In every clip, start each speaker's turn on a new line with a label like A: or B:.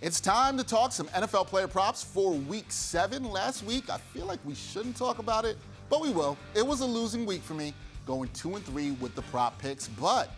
A: It's time to talk some NFL player props for Week 7. Last week, I feel like we shouldn't talk about it, but we will. It was a losing week for me, going 2-3 with the prop picks, but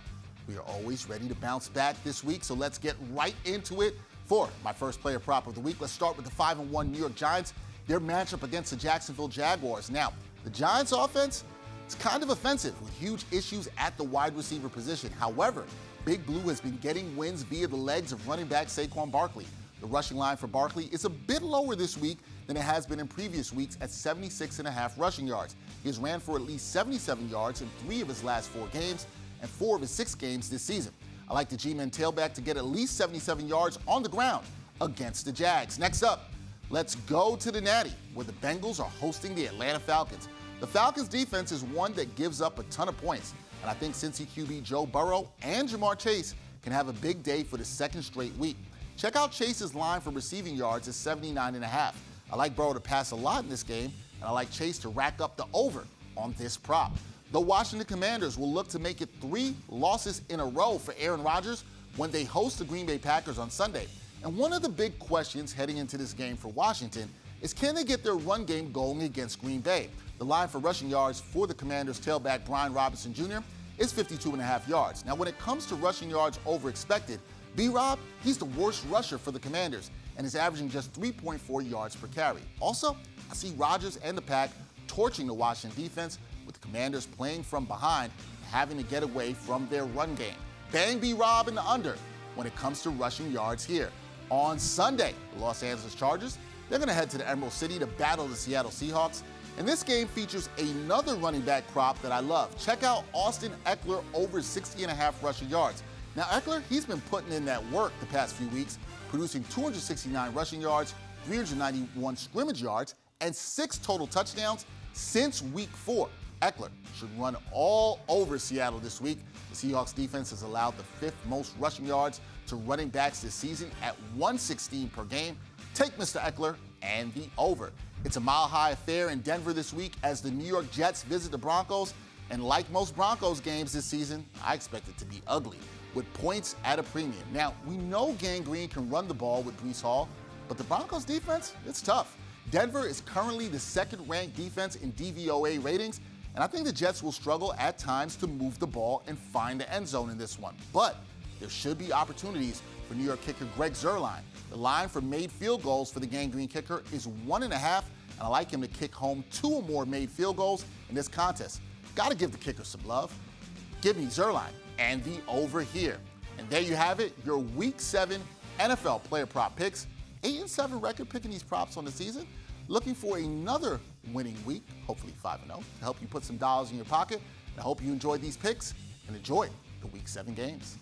A: we are always ready to bounce back this week, so let's get right into it. For my first player prop of the week, let's start with the 5-1 New York Giants, their matchup against the Jacksonville Jaguars. Now, the Giants offense, it's kind of offensive with huge issues at the wide receiver position. However, Big Blue has been getting wins via the legs of running back Saquon Barkley. The rushing line for Barkley is a bit lower this week than it has been in previous weeks at 76.5 rushing yards. He has ran for at least 77 yards in 3 of his last 4 games and 4 of his 6 games this season. I like the G-Men tailback to get at least 77 yards on the ground against the Jags. Next up, let's go to the Natty, where the Bengals are hosting the Atlanta Falcons. The Falcons' defense is one that gives up a ton of points, and I think Cincy QB Joe Burrow and Jamar Chase can have a big day for the second straight week. Check out Chase's line for receiving yards at 79.5. I like Burrow to pass a lot in this game, and I like Chase to rack up the over on this prop. The Washington Commanders will look to make it 3 losses in a row for Aaron Rodgers when they host the Green Bay Packers on Sunday. And one of the big questions heading into this game for Washington is, can they get their run game going against Green Bay? The line for rushing yards for the Commanders tailback Brian Robinson Jr. is 52.5 yards. Now, when it comes to rushing yards over expected, B-Rob, he's the worst rusher for the Commanders and is averaging just 3.4 yards per carry. Also, I see Rodgers and the Pack torching the Washington defense, with the Commanders playing from behind and having to get away from their run game. Bang B-Rob in the under when it comes to rushing yards here. On Sunday, the Los Angeles Chargers, they're going to head to the Emerald City to battle the Seattle Seahawks. And this game features another running back prop that I love. Check out Austin Ekeler over 60.5 rushing yards. Now, Ekeler, he's been putting in that work the past few weeks, producing 269 rushing yards, 391 scrimmage yards, and 6 total touchdowns since Week 4. Ekeler should run all over Seattle this week. The Seahawks defense has allowed the 5th most rushing yards to running backs this season at 116 per game. Take Mr. Ekeler and the over. It's a mile-high affair in Denver this week as the New York Jets visit the Broncos. And like most Broncos games this season, I expect it to be ugly, with points at a premium. Now, we know Gang Green can run the ball with Breece Hall, but the Broncos defense, it's tough. Denver is currently the 2nd-ranked defense in DVOA ratings, and I think the Jets will struggle at times to move the ball and find the end zone in this one. But there should be opportunities for New York kicker Greg Zuerlein. The line for made field goals for the Gang Green kicker is 1.5, and I like him to kick home 2 or more made field goals in this contest. Got to give the kicker some love. Give me Zuerlein and the over here. And there you have it, your Week 7 NFL player prop picks. 8-7 record picking these props on the season. Looking for another winning week, hopefully 5-0, to help you put some dollars in your pocket. And I hope you enjoyed these picks and enjoy the Week 7 games.